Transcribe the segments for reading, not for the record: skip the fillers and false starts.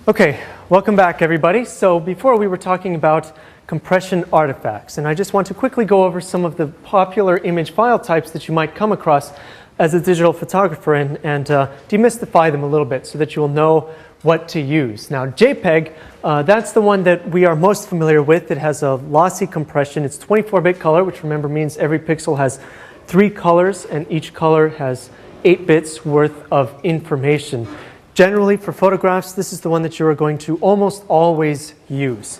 Okay, welcome back everybody. So before we were talking about compression artifacts, and I just want to quickly go over some of the popular image file types that you might come across as a digital photographer and demystify them a little bit so that you will know what to use. Now JPEG, that's the one that we are most familiar with. It has a lossy compression. It's 24-bit color, which remember means every pixel has 3 colors and each color has 8 bits worth of information. Generally, for photographs, this is the one that you are going to almost always use.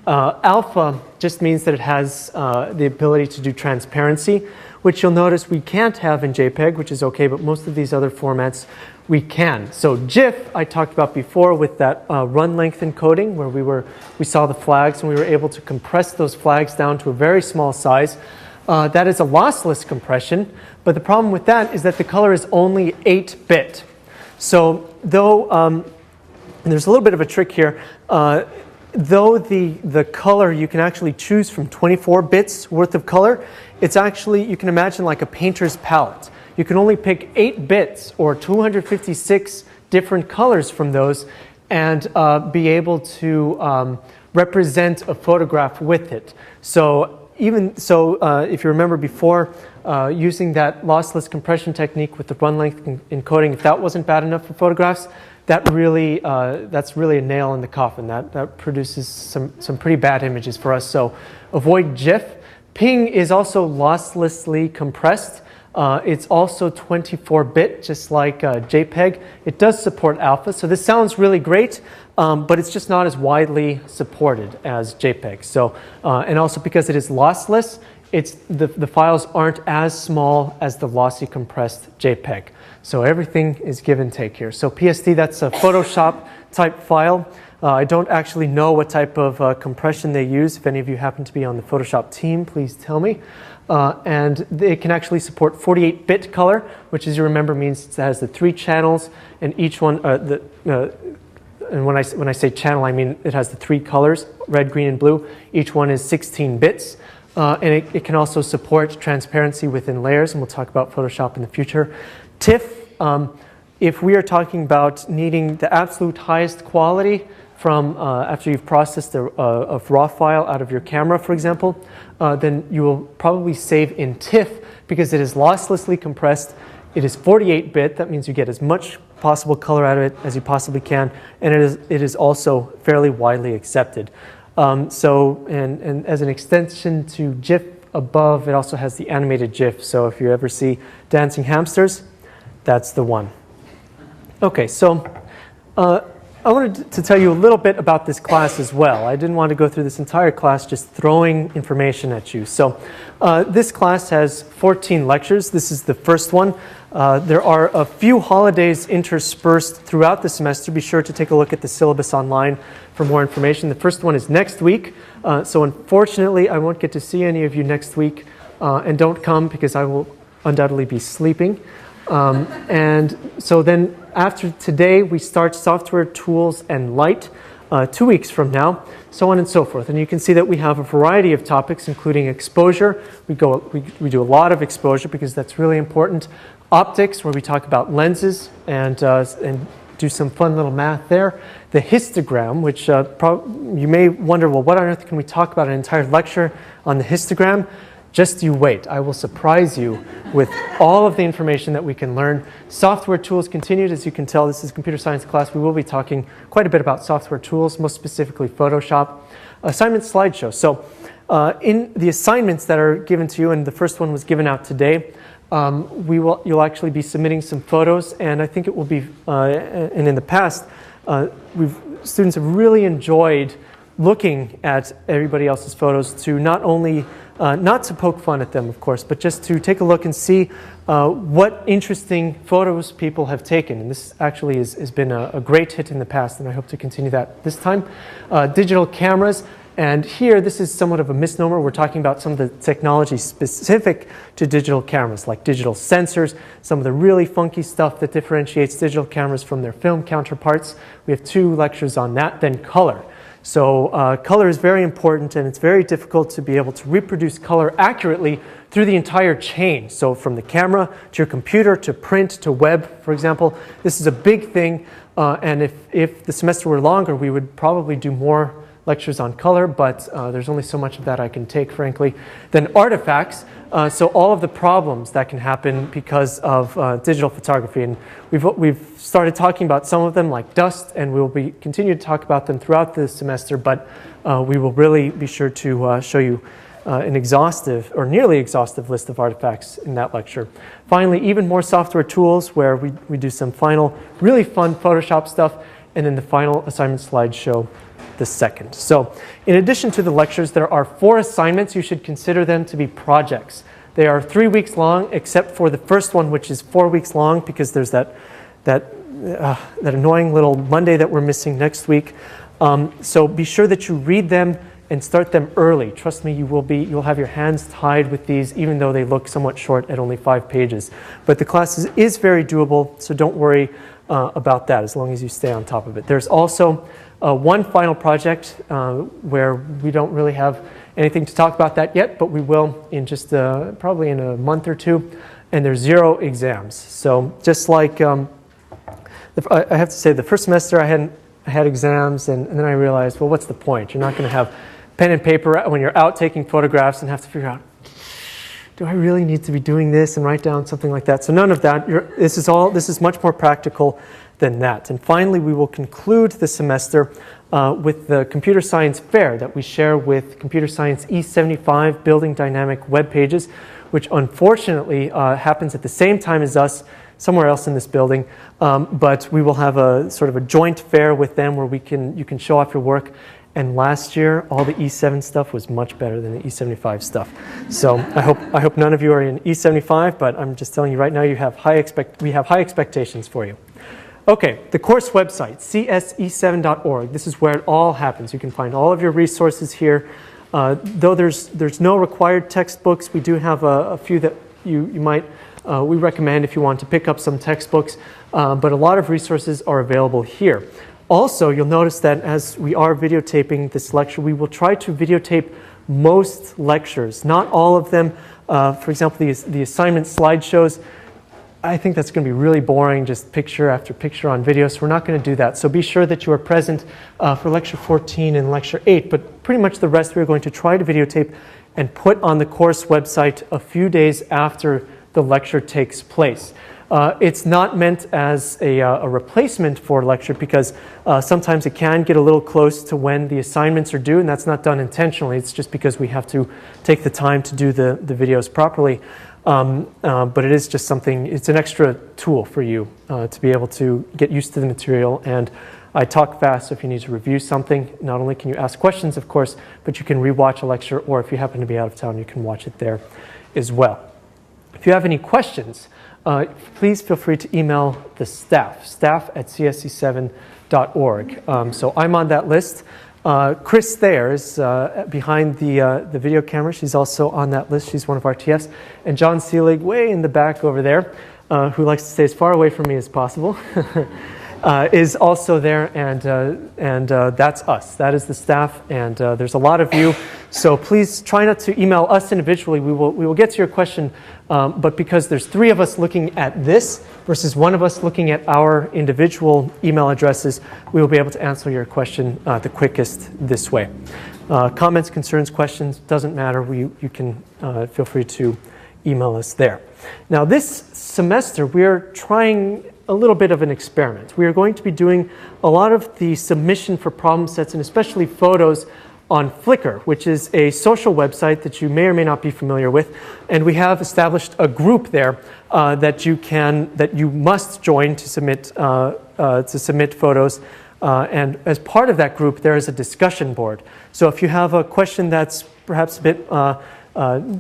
Alpha just means that it has the ability to do transparency, which you'll notice we can't have in JPEG, which is okay, but most of these other formats we can. So GIF, I talked about before with that run length encoding, where we saw the flags and we were able to compress those flags down to a very small size. That is a lossless compression, but the problem with that is that the color is only 8-bit. So though, and there's a little bit of a trick here, though the color you can actually choose from 24 bits worth of color, it's actually, you can imagine like a painter's palette. You can only pick 8 bits or 256 different colors from those and be able to represent a photograph with it. So even so, if you remember before, using that lossless compression technique with the run length encoding, if that wasn't bad enough for photographs, that's really a nail in the coffin. That produces some pretty bad images for us. So avoid GIF. Ping is also losslessly compressed. It's also 24-bit, just like JPEG. It does support alpha, so this sounds really great, but it's just not as widely supported as JPEG. So, and also because it is lossless, the files aren't as small as the lossy compressed JPEG. So everything is give and take here. So PSD, that's a Photoshop type file. I don't actually know what type of compression they use. If any of you happen to be on the Photoshop team, please tell me. And they can actually support 48-bit color, which, as you remember, means it has the 3 channels, and each one, and when I say channel, I mean it has the 3 colors, red, green, and blue. Each one is 16 bits. And it can also support transparency within layers, and we'll talk about Photoshop in the future. TIFF, if we are talking about needing the absolute highest quality from after you've processed a raw file out of your camera, for example, then you will probably save in TIFF because it is losslessly compressed. It is 48-bit. That means you get as much possible color out of it as you possibly can, and it is also fairly widely accepted. And as an extension to GIF above, it also has the animated GIF. So if you ever see dancing hamsters, that's the one. Okay, so I wanted to tell you a little bit about this class as well. I didn't want to go through this entire class just throwing information at you. So this class has 14 lectures. This is the first one. There are a few holidays interspersed throughout the semester. Be sure to take a look at the syllabus online for more information. The first one is next week. So unfortunately, I won't get to see any of you next week. And don't come because I will undoubtedly be sleeping. And so then after today, we start software, tools, and light 2 weeks from now, so on and so forth. And you can see that we have a variety of topics, including exposure. We do a lot of exposure because that's really important. Optics, where we talk about lenses and do some fun little math there. The histogram, which you may wonder, well, what on earth can we talk about an entire lecture on the histogram? Just you wait. I will surprise you with all of the information that we can learn. Software tools continued. As you can tell, this is a computer science class. We will be talking quite a bit about software tools, most specifically Photoshop. Assignment slideshow. So in the assignments that are given to you, and the first one was given out today, you'll actually be submitting some photos, and I think it will be, and in the past, students have really enjoyed looking at everybody else's photos to not only not to poke fun at them, of course, but just to take a look and see what interesting photos people have taken. And this actually has been a great hit in the past, and I hope to continue that this time. Digital cameras. And here, this is somewhat of a misnomer. We're talking about some of the technology specific to digital cameras, like digital sensors, some of the really funky stuff that differentiates digital cameras from their film counterparts. We have 2 lectures on that. Then color. So color is very important, and it's very difficult to be able to reproduce color accurately through the entire chain. So from the camera to your computer to print to web, for example, this is a big thing. And if the semester were longer, we would probably do more lectures on color, but there's only so much of that I can take, frankly. Then artifacts, so all of the problems that can happen because of digital photography. And we've started talking about some of them, like dust, and we will continue to talk about them throughout the semester, but we will really be sure to show you an exhaustive or nearly exhaustive list of artifacts in that lecture. Finally, even more software tools where we do some final really fun Photoshop stuff, and then the final assignment slideshow the second. So in addition to the lectures, there are 4 assignments. You should consider them to be projects. They are 3 weeks long, except for the first one, which is 4 weeks long, because there's that annoying little Monday that we're missing next week. So be sure that you read them and start them early. Trust me, you'll have your hands tied with these, even though they look somewhat short at only 5 pages. But the class is very doable, so don't worry about that as long as you stay on top of it. There's also one final project where we don't really have anything to talk about that yet, but we will in just probably in a month or 2, and there's 0 exams. So just like, I have to say, the first semester I had exams, and then I realized, well, what's the point? You're not going to have pen and paper when you're out taking photographs and have to figure out, do I really need to be doing this and write down something like that? So none of that. This is much more practical than that. And finally, we will conclude the semester with the computer science fair that we share with Computer Science E75 Building Dynamic Web Pages, which unfortunately happens at the same time as us somewhere else in this building. But we will have a sort of a joint fair with them where you can show off your work. And last year, all the E7 stuff was much better than the E75 stuff. So I hope none of you are in E75, but I'm just telling you right now, we have high expectations for you. Okay, the course website, cse7.org. This is where it all happens. You can find all of your resources here. Though there's no required textbooks, we do have a few that we recommend if you want to pick up some textbooks, but a lot of resources are available here. Also, you'll notice that as we are videotaping this lecture, we will try to videotape most lectures, not all of them. For example, the assignment slideshows, I think that's going to be really boring, just picture after picture on video, so we're not going to do that. So be sure that you are present for lecture 14 and lecture 8, but pretty much the rest we're going to try to videotape and put on the course website a few days after the lecture takes place. It's not meant as a replacement for lecture because sometimes it can get a little close to when the assignments are due, and that's not done intentionally. It's just because we have to take the time to do the videos properly. But it is just something, it's an extra tool for you to be able to get used to the material. And I talk fast, so if you need to review something, not only can you ask questions, of course, but you can rewatch a lecture, or if you happen to be out of town, you can watch it there as well. If you have any questions, please feel free to email the staff@cse7.org. So I'm on that list. Chris Thayer is behind the video camera. She's also on that list. She's one of our TFs. And John Seelig, way in the back over there, who likes to stay as far away from me as possible, is also there, and that's us. That is the staff, and there's a lot of you. So please try not to email us individually. We will get to your question, but because there's 3 of us looking at this versus 1 of us looking at our individual email addresses, we will be able to answer your question the quickest this way. Comments, concerns, questions, doesn't matter. You can feel free to email us there. Now this semester, we're trying a little bit of an experiment. We are going to be doing a lot of the submission for problem sets, and especially photos, on Flickr, which is a social website that you may or may not be familiar with. And we have established a group there that you must join to submit photos. And as part of that group, there is a discussion board. So if you have a question that's perhaps a bit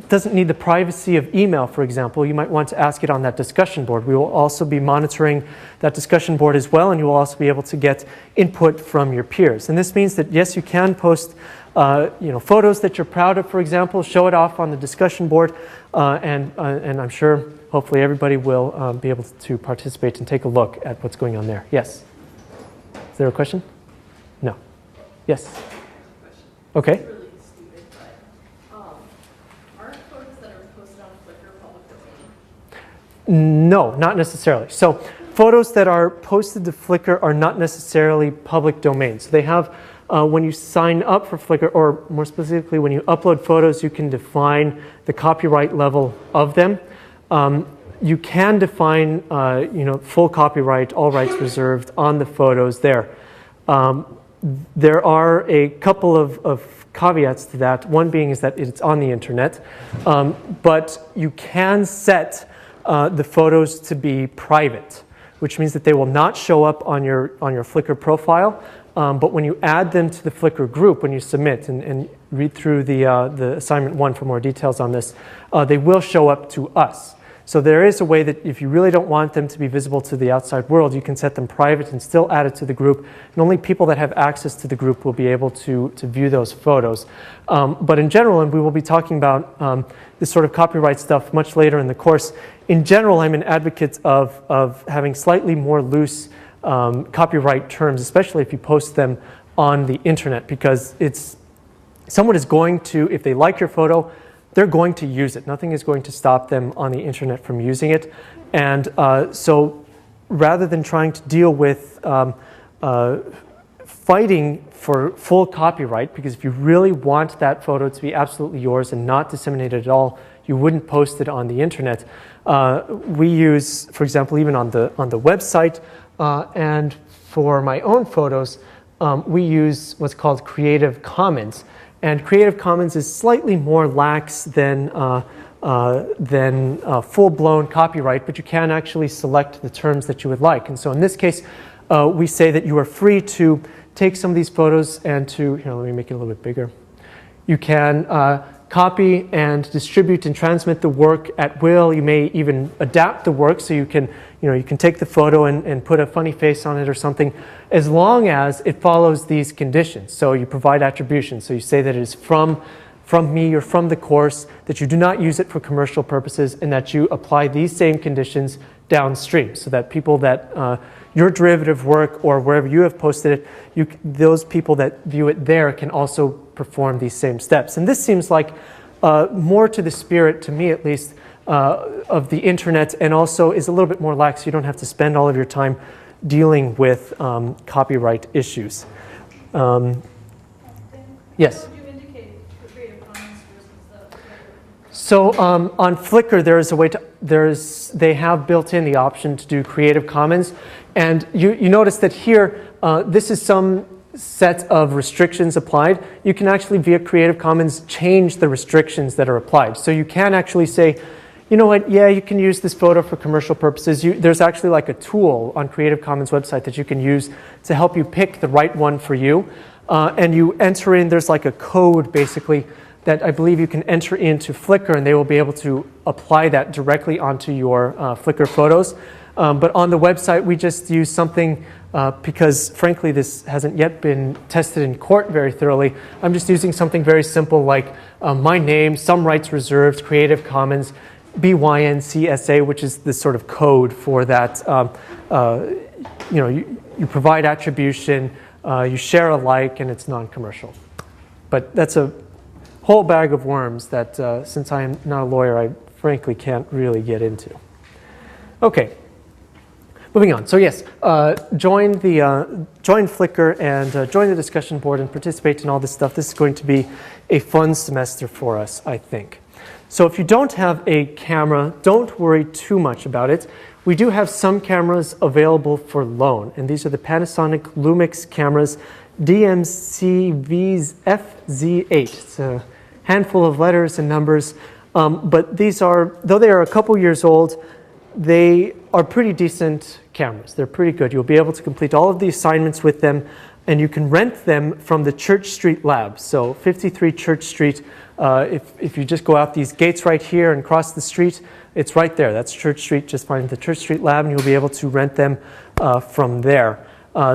doesn't need the privacy of email, for example, you might want to ask it on that discussion board. We will also be monitoring that discussion board as well, and you will also be able to get input from your peers. And this means that, yes, you can post photos that you're proud of, for example, show it off on the discussion board, and I'm sure, hopefully, everybody will be able to participate and take a look at what's going on there. Yes? Is there a question? No. Yes? Okay. No, not necessarily. So photos that are posted to Flickr are not necessarily public domain. So they have, when you sign up for Flickr, or more specifically, when you upload photos, you can define the copyright level of them. You can define, full copyright, all rights reserved on the photos there. There are a couple of caveats to that. One being is that it's on the internet, but you can set the photos to be private, which means that they will not show up on your Flickr profile. But when you add them to the Flickr group, when you submit and read through the assignment 1 for more details on this, they will show up to us. So there is a way that if you really don't want them to be visible to the outside world, you can set them private and still add it to the group. And only people that have access to the group will be able to view those photos. But in general, and we will be talking about this sort of copyright stuff much later in the course, in general, I'm an advocate of having slightly more loose copyright terms, especially if you post them on the internet, because someone is going to, if they like your photo, they're going to use it. Nothing is going to stop them on the internet from using it. And so rather than trying to deal with fighting for full copyright, because if you really want that photo to be absolutely yours and not disseminated at all, you wouldn't post it on the internet. We use, for example, even on the website, and for my own photos, we use what's called Creative Commons. And Creative Commons is slightly more lax than full-blown copyright, but you can actually select the terms that you would like. And so in this case, we say that you are free to take some of these photos and here, let me make it a little bit bigger. You can copy and distribute and transmit the work at will. You may even adapt the work, so you can take the photo and put a funny face on it or something, as long as it follows these conditions. So you provide attribution. So you say that it is from me or from the course, that you do not use it for commercial purposes, and that you apply these same conditions downstream, so that people that your derivative work or wherever you have posted it, those people that view it there can also perform these same steps. And this seems like more to the spirit, to me at least, of the internet, and also is a little bit more lax. You don't have to spend all of your time dealing with copyright issues. Yes? How would you indicate the Creative Commons versus the So on Flickr, there is a way to, they have built in the option to do Creative Commons. And you notice that here, this is some set of restrictions applied. You can actually, via Creative Commons, change the restrictions that are applied. So you can actually say, you know what, yeah, you can use this photo for commercial purposes. There's actually like a tool on Creative Commons website that you can use to help you pick the right one for you. And you enter in, there's like a code basically that I believe you can enter into Flickr, and they will be able to apply that directly onto your Flickr photos. But on the website, we just use something because, frankly, this hasn't yet been tested in court very thoroughly. I'm just using something very simple like my name, some rights reserved, Creative Commons, BYNCSA, which is the sort of code for that. You provide attribution, you share alike, and it's non-commercial. But that's a whole bag of worms that, since I am not a lawyer, I frankly can't really get into. Okay. Moving on. So yes, join Flickr and join the discussion board and participate in all this stuff. This is going to be a fun semester for us, I think. So if you don't have a camera, don't worry too much about it. We do have some cameras available for loan, and these are the Panasonic Lumix cameras, DMC-V's FZ8. It's a handful of letters and numbers, but these are, though they are a couple years old, they are pretty decent cameras. They're pretty good. You'll be able to complete all of the assignments with them, and you can rent them from the Church Street Lab. So 53 Church Street, if you just go out these gates right here and cross the street, it's right there. That's Church Street. Just find the Church Street Lab, and you'll be able to rent them from there.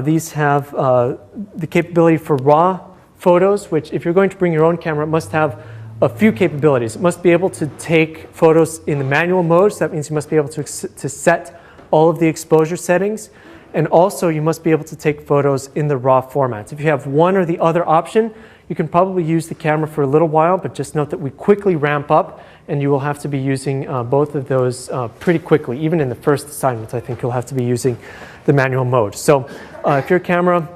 These have the capability for RAW photos, which if you're going to bring your own camera, it must have a few capabilities. It must be able to take photos in the manual mode, so that means you must be able to set all of the exposure settings. And also, you must be able to take photos in the raw formats. If you have one or the other option, you can probably use the camera for a little while, but just note that we quickly ramp up, and you will have to be using both of those pretty quickly. Even in the first assignment, I think you'll have to be using the manual mode. So if your camera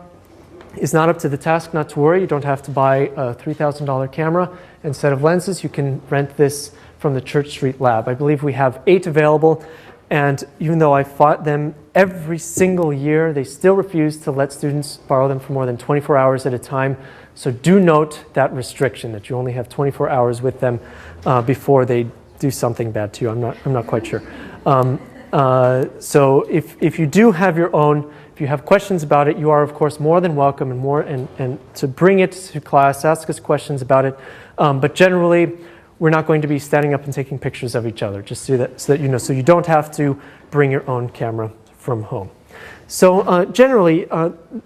is not up to the task, not to worry. You don't have to buy a $3,000 camera and set of lenses. You can rent this from the Church Street Lab. I believe we have 8 available, and even though I fought them every single year, they still refuse to let students borrow them for more than 24 hours at a time. So do note that restriction, that you only have 24 hours with them before they do something bad to you. I'm not quite sure. So if you do have your own, if you have questions about it, you are of course more than welcome and to bring it to class, ask us questions about it. But generally, we're not going to be standing up and taking pictures of each other, just so that you know, so you don't have to bring your own camera from home. So generally,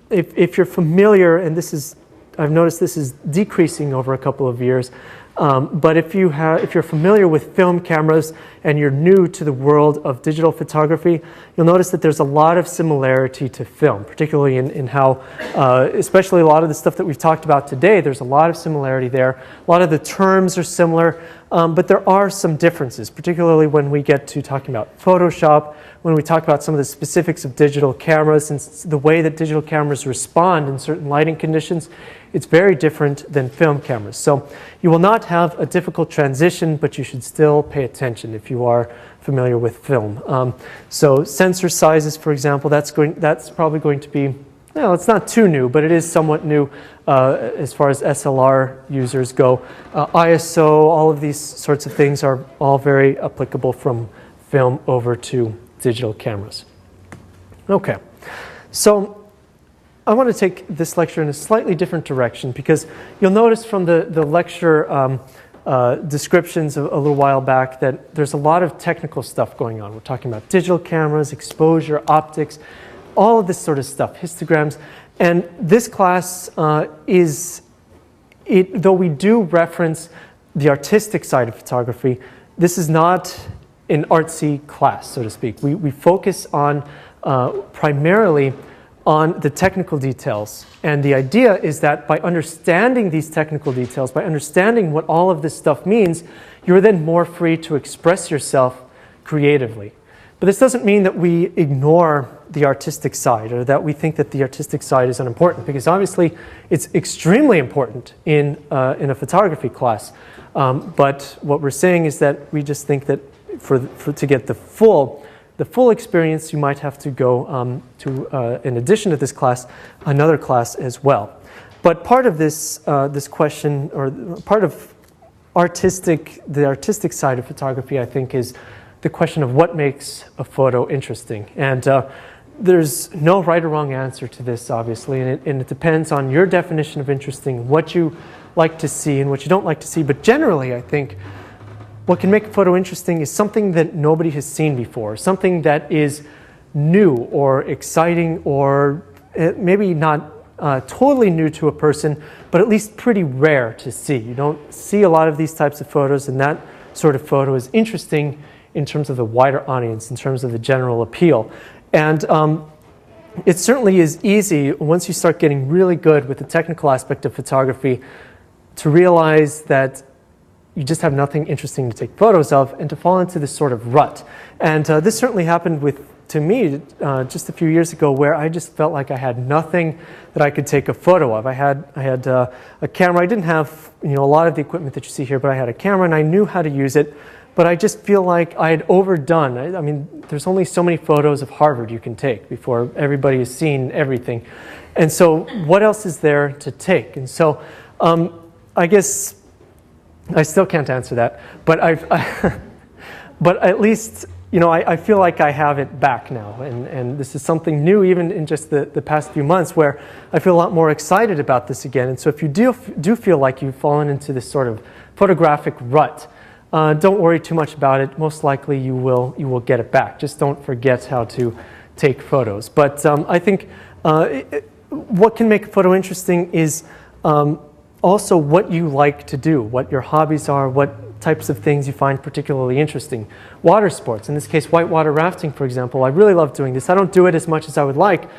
if you're familiar, and this is, I've noticed this is decreasing over a couple of years, but if you're familiar with film cameras and you're new to the world of digital photography, you'll notice that there's a lot of similarity to film, particularly in how, especially a lot of the stuff that we've talked about today, there's a lot of similarity there. A lot of the terms are similar, but there are some differences, particularly when we get to talking about Photoshop, when we talk about some of the specifics of digital cameras and the way that digital cameras respond in certain lighting conditions. It's very different than film cameras. So you will not have a difficult transition, but you should still pay attention if you are familiar with film. So sensor sizes, for example, that's probably going to be, well, it's not too new, but it is somewhat new as far as SLR users go. ISO, all of these sorts of things are all very applicable from film over to digital cameras. Okay, so I want to take this lecture in a slightly different direction because you'll notice from the lecture descriptions a little while back that there's a lot of technical stuff going on. We're talking about digital cameras, exposure, optics, all of this sort of stuff, histograms. And this class though we do reference the artistic side of photography, this is not an artsy class, so to speak. We focus on primarily on the technical details. And the idea is that by understanding these technical details, by understanding what all of this stuff means, you're then more free to express yourself creatively. But this doesn't mean that we ignore the artistic side or that we think that the artistic side is unimportant, because obviously it's extremely important in a photography class. But what we're saying is that we just think that to get the full experience, you might have to go to, in addition to this class, another class as well. But part of this question, or part of the artistic side of photography, I think, is the question of what makes a photo interesting. And there's no right or wrong answer to this, obviously, and it depends on your definition of interesting, what you like to see and what you don't like to see. But generally, I think what can make a photo interesting is something that nobody has seen before, something that is new or exciting, or maybe not totally new to a person, but at least pretty rare to see. You don't see a lot of these types of photos, and that sort of photo is interesting in terms of the wider audience, in terms of the general appeal. And it certainly is easy, once you start getting really good with the technical aspect of photography, to realize that you just have nothing interesting to take photos of and to fall into this sort of rut. And this certainly happened to me just a few years ago, where I just felt like I had nothing that I could take a photo of. I had a camera. I didn't have a lot of the equipment that you see here, but I had a camera and I knew how to use it. But I just feel like I had overdone. I mean, there's only so many photos of Harvard you can take before everybody has seen everything. And so what else is there to take? And so I guess I still can't answer that, but but at least I feel like I have it back now, and this is something new, even in just the past few months, where I feel a lot more excited about this again. And so if you do feel like you've fallen into this sort of photographic rut, don't worry too much about it. Most likely you will get it back. Just don't forget how to take photos. But I think what can make a photo interesting is also what you like to do, what your hobbies are, what types of things you find particularly interesting. Water sports, in this case whitewater rafting, for example. I really love doing this. I don't do it as much as I would like,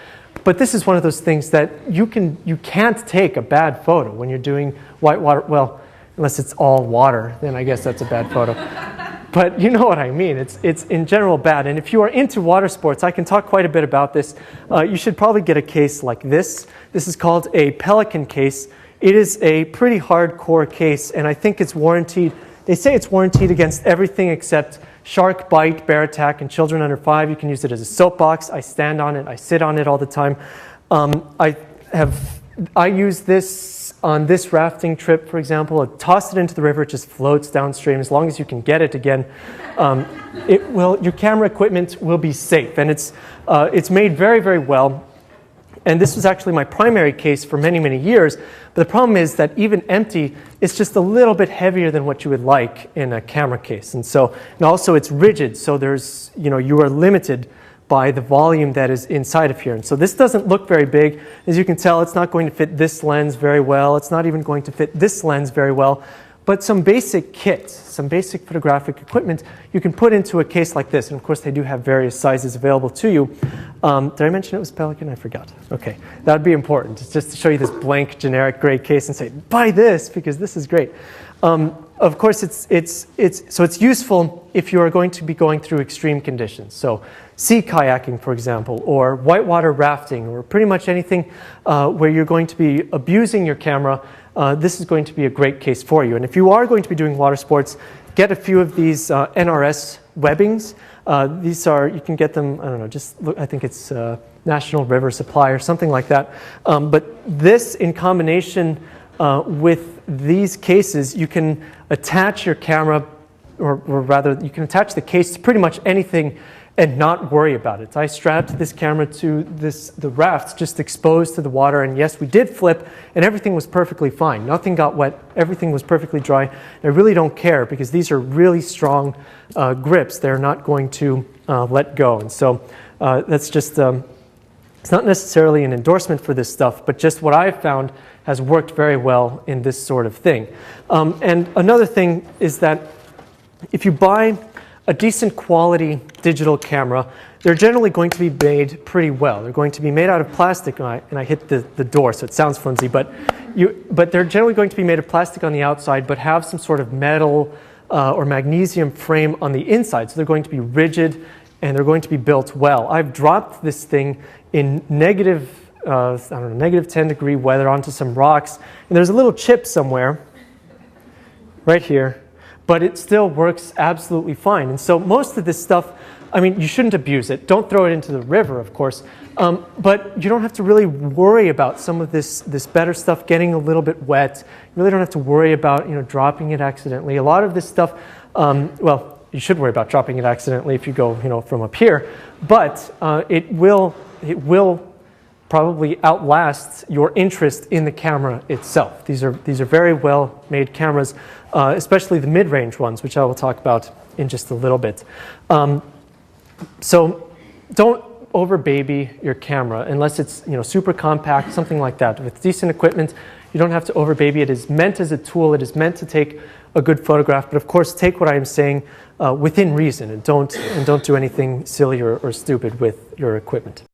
but this is one of those things that you can't take a bad photo when you're doing whitewater. Well, unless it's all water, then I guess that's a bad photo. But you know what I mean. It's in general bad. And if you are into water sports, I can talk quite a bit about this. You should probably get a case like this. This is called a Pelican case. It is a pretty hardcore case, and I think it's warranted. They say it's warranted against everything except shark bite, bear attack, and children under 5. You can use it as a soapbox. I stand on it. I sit on it all the time. I use this on this rafting trip, for example. I toss it into the river. It just floats downstream as long as you can get it again. Your camera equipment will be safe, and it's made very, very well. And this was actually my primary case for many, many years. But the problem is that even empty, it's just a little bit heavier than what you would like in a camera case. And also it's rigid, so you are limited by the volume that is inside of here. And so this doesn't look very big. As you can tell, it's not going to fit this lens very well. It's not even going to fit this lens very well. But some basic kits, some basic photographic equipment, you can put into a case like this. And of course, they do have various sizes available to you. Did I mention it was Pelican? I forgot. Okay, that would be important. It's just to show you this blank, generic gray case and say, buy this because this is great. Of course, it's useful if you are going to be going through extreme conditions. So sea kayaking, for example, or whitewater rafting, or pretty much anything where you're going to be abusing your camera. This is going to be a great case for you. And if you are going to be doing water sports, get a few of these NRS webbings. These are, you can get them, I don't know, just look, I think it's National River Supply or something like that. But this in combination with these cases, you can attach your camera, or rather you can attach the case to pretty much anything and not worry about it. I strapped this camera to the rafts just exposed to the water, and yes, we did flip, and everything was perfectly fine. Nothing got wet, everything was perfectly dry. And I really don't care because these are really strong grips. They're not going to let go. And so that's just, it's not necessarily an endorsement for this stuff, but just what I've found has worked very well in this sort of thing. And another thing is that if you buy a decent quality digital camera, they're generally going to be made pretty well. They're going to be made out of plastic, and I hit the door, so it sounds flimsy, but they're generally going to be made of plastic on the outside, but have some sort of metal or magnesium frame on the inside. So they're going to be rigid, and they're going to be built well. I've dropped this thing in negative 10-degree weather onto some rocks, and there's a little chip somewhere, right here, but it still works absolutely fine. And so most of this stuff, I mean, you shouldn't abuse it. Don't throw it into the river, of course. But you don't have to really worry about some of this better stuff getting a little bit wet. You really don't have to worry about dropping it accidentally. A lot of this stuff, well, you should worry about dropping it accidentally if you go from up here. But it will probably outlast your interest in the camera itself. These are very well made cameras, especially the mid-range ones, which I will talk about in just a little bit. So don't overbaby your camera unless it's super compact, something like that. With decent equipment, you don't have to overbaby it. It is meant as a tool. It is meant to take a good photograph. But of course, take what I am saying within reason, and don't do anything silly or stupid with your equipment.